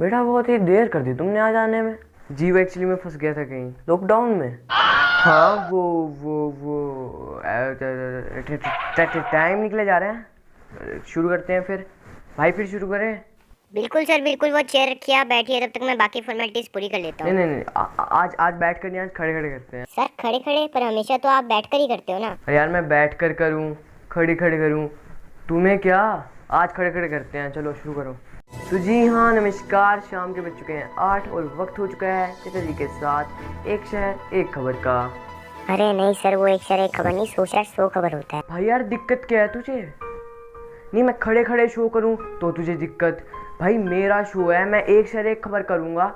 बेटा बहुत ही देर कर दी तुमने आ जाने में। जी वो एक्चुअली मैं फंस गया था कहीं लॉकडाउन में। हाँ वो टाइम निकले जा रहे हैं, शुरू करते हैं फिर। भाई फिर शुरू करें। बिल्कुल सर बिल्कुल, वो चेयर रखिए, आप बैठिए, तब तक मैं बाकी फॉर्मेलिटीज पूरी कर लेता नहीं हूँ। नहीं नहीं आज आज बैठ कर नहीं, आज खड़े खड़े करते हैं। सर खड़े खड़े पर हमेशा तो आप बैठ कर ही करते हो ना। अरे यार मैं बैठ कर करूँ खड़े खड़े करूँ, तुम्हें क्या। आज खड़े खड़े करते हैं, चलो शुरू करो। तो जी हाँ नमस्कार, शाम के बज चुके हैं 8 और वक्त हो चुका है चाचा जी के साथ एक शहर एक खबर का। अरे नहीं सर, वो एक शहर एक खबर नहीं, 100 शहर 100 खबर होता है। भाई यार दिक्कत क्या है तुझे। नहीं मैं खड़े खड़े शो करूँ तो तुझे दिक्कत। भाई मेरा शो है, मैं एक शहर एक खबर करूँगा,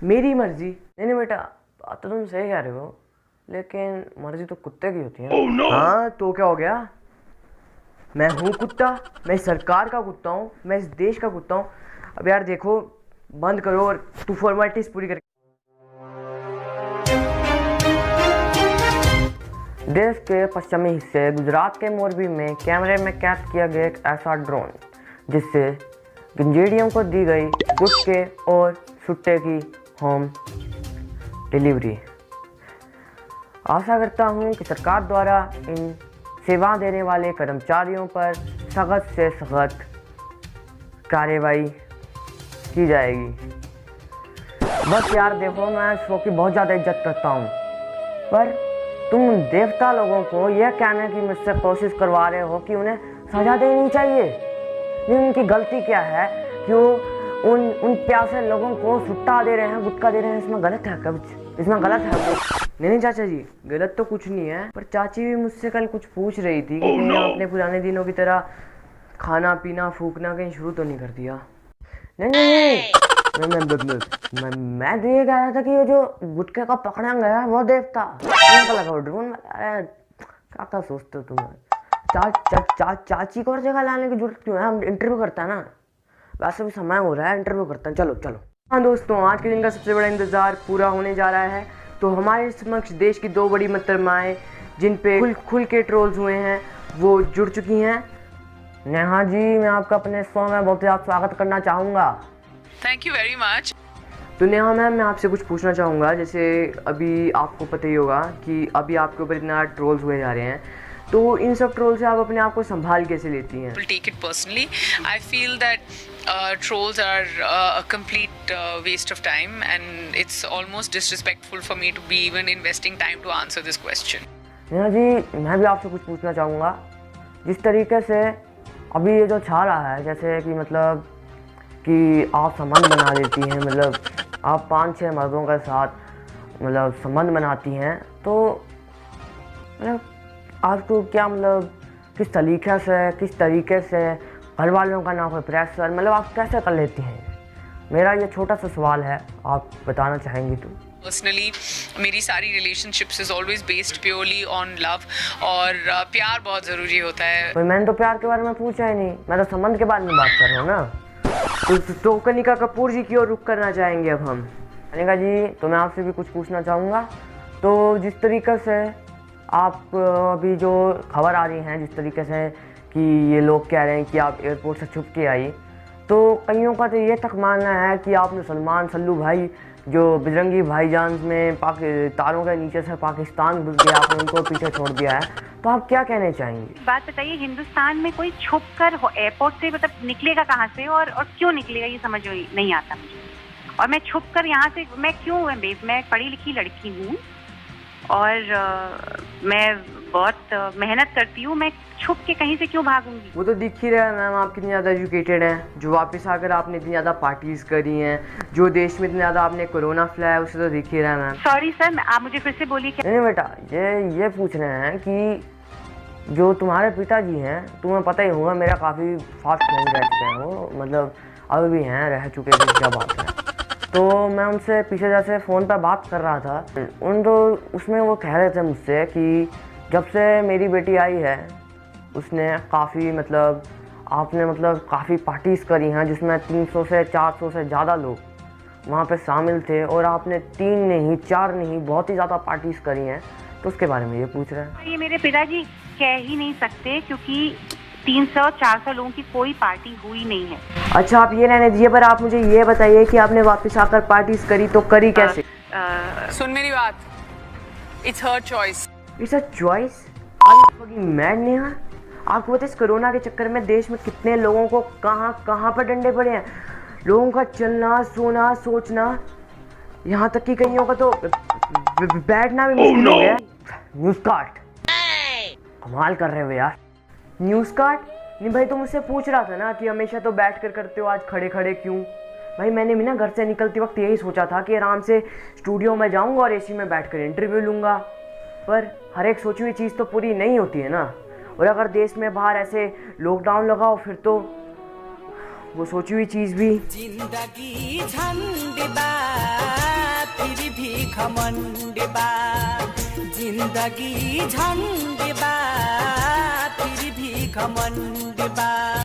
मेरी मर्जी। नहीं नहीं बेटा बात तो तुम सही कह रहे हो, लेकिन मर्जी तो कुत्ते की होती है। oh, no! हाँ तो क्या हो गया, मैं हूँ कुत्ता, मैं इस सरकार का कुत्ता हूँ, मैं इस देश का कुत्ता हूँ। अब यार देखो बंद करो और तू फॉर्मेलिटीज पूरी कर। देश के पश्चिमी हिस्से गुजरात के मोरबी में कैमरे में कैद किया गया एक ऐसा ड्रोन जिससे गंजेड़ियों को दी गई गुटके और सुट्टे की होम डिलीवरी। आशा करता हूं कि सरकार द्वारा इन सेवा देने वाले कर्मचारियों पर सख्त से सख्त कार्रवाई की जाएगी। बस यार देखो मैं इस शो की बहुत ज़्यादा इज्जत करता हूँ, पर तुम उन देवता लोगों को यह कहने की मुझसे कोशिश करवा रहे हो कि उन्हें सजा देनी चाहिए। नहीं उनकी गलती क्या है कि वो उन प्यासे लोगों को सुट्टा दे रहे हैं, गुटखा दे रहे हैं, इसमें गलत है कुछ, इसमें गलत है कुछ। नहीं चाचा जी गलत तो कुछ नहीं है, पर चाची भी मुझसे कल कुछ पूछ रही थी कि कहीं आपने पुराने दिनों की तरह खाना पीना फूकना कहीं शुरू तो नहीं कर दिया। नहीं मैं तो ये कह रहा था कि ये जो गुटखे का पकड़ा गया है वो देवता लगा ड्रोन। अरे क्या सोचते हो तुम। चाची को और जगह लाने की जरूरत क्यों है, हम इंटरव्यू करते हैं ना, वैसे भी समय हो रहा है इंटरव्यू करते हैं। चलो चलो। हाँ दोस्तों आज के दिन का सबसे बड़ा इंतजार पूरा होने जा रहा है। तो हमारे समक्ष देश की दो बड़ी मोहतरमाएं जिन पे खुल के ट्रोल्स हुए हैं वो जुड़ चुकी हैं। नेहा जी मैं आपका अपने शो में बहुत ज़्यादा स्वागत करना चाहूँगा। Thank you very much. तो नेहा मैम मैं आपसे कुछ पूछना चाहूँगा, जैसे अभी आपको पता ही होगा कि अभी आपके ऊपर इतना ट्रोल्स हुए जा रहे हैं, तो इन सब ट्रोल से आप अपने आप को संभाल कैसे लेती हैं? Take it personally. I feel that trolls are a complete waste of time and it's almost disrespectful for me to be even investing time to answer this question. Neha ji मैं भी आपसे कुछ पूछना चाहूँगा, जिस तरीके से अभी ये जो छा रहा है, जैसे कि मतलब कि आप संबंध बना लेती हैं, मतलब आप 5-6 मर्दों के साथ मतलब संबंध बनाती हैं, तो मतलब आपको क्या मतलब किस तरीके से घर वालों का ना कोई प्रेशर, मतलब आप कैसे कर लेती हैं? मेरा ये छोटा सा सवाल है, आप बताना चाहेंगी तो? Personally, मेरी सारी relationships is always based purely on love और प्यार बहुत ज़रूरी होता है। तो मैंने तो प्यार के बारे में पूछा ही नहीं, मैं तो संबंध के बारे में बात कर रहा हूँ ना। तो कनिका कपूर जी की ओर रुख करना चाहेंगे अब हम। कनिका जी तो मैं आपसे भी कुछ पूछना चाहूँगा। तो जिस तरीके से आप अभी जो खबर आ रही हैं, जिस तरीके से कि ये लोग कह रहे हैं कि आप एयरपोर्ट से छुप के आई, तो कईयों का तो ये तक मानना है कि आपने सलमान सल्लू भाई जो बजरंगी भाईजान में तारों के नीचे से पाकिस्तान घुस गया, आपने उनको पीछे छोड़ दिया है, तो आप क्या कहने चाहेंगे? बात बताइए, हिंदुस्तान में कोई छुप कर एयरपोर्ट से मतलब निकलेगा कहाँ से और क्यों निकलेगा, ये समझ नहीं आता मुझे। और मैं छुप कर यहाँ से मैं क्यों, मैं पढ़ी लिखी लड़की हूँ और मैं बहुत मेहनत करती हूँ, मैं छुप के कहीं से क्यों भागूंगी? वो तो दिख ही रहा है मैम, आप कितनी ज़्यादा एजुकेटेड हैं, जो वापस आकर आपने इतनी ज़्यादा पार्टीज करी हैं, जो देश में इतना ज़्यादा आपने कोरोना फैलाया, उसे तो दिख ही रहा है मैम। सॉरी सर, आप मुझे फिर से बोलिए। नहीं बेटा ये पूछ रहे हैं कि जो तुम्हारे पिताजी हैं, तुम्हें पता ही होगा मेरा काफ़ी फास्ट फ्रेंड रह चुके हैं वो, मतलब अभी भी हैं, रह चुके हैं, क्या बात है। तो मैं उनसे पीछे जैसे फ़ोन पर बात कर रहा था, उसमें वो कह रहे थे मुझसे कि जब से मेरी बेटी आई है उसने काफ़ी मतलब आपने मतलब काफ़ी पार्टीज़ करी हैं, जिसमें 300 से 400 से ज़्यादा लोग वहाँ पे शामिल थे, और आपने 3 नहीं 4 नहीं बहुत ही ज़्यादा पार्टीज़ करी हैं, तो उसके बारे में ये पूछ रहे हैं। ये मेरे पिताजी कह ही नहीं सकते, क्योंकि 300-400 लोगों की कोई पार्टी हुई नहीं है। अच्छा आप ये रहने दीजिए, पर आप मुझे ये बताइए कि आपने वापस आकर पार्टीज करी तो करी कैसे? सुन मेरी बात, it's her choice. It's a choice? Are you fucking mad Neha? आपको पता है इस कोरोना के चक्कर में देश में कितने लोगों को कहाँ पर डंडे पड़े हैं? लोगों का चलना, सोना, सोचना, यहाँ तक कि कईयों का तो बैठना भी मुश्किल हो गया। न्यूज़ कार्ड कमाल कर रहे हो यार। न्यूज़ कार्ड नहीं भाई, तुम मुझसे पूछ रहा था ना कि हमेशा तो बैठ कर करते हो, आज खड़े खड़े क्यों? भाई मैंने भी ना घर से निकलते वक्त यही सोचा था कि आराम से स्टूडियो में जाऊंगा और एसी में बैठकर इंटरव्यू लूँगा, पर हर एक सोची हुई चीज़ तो पूरी नहीं होती है ना। और अगर देश में बाहर ऐसे लॉकडाउन लगाओ फिर तो वो सोची हुई चीज़ भी। जिंदगी झंड बा फिर भी घमंड बा, जिंदगी झंड बा फिर भी घमंड बा।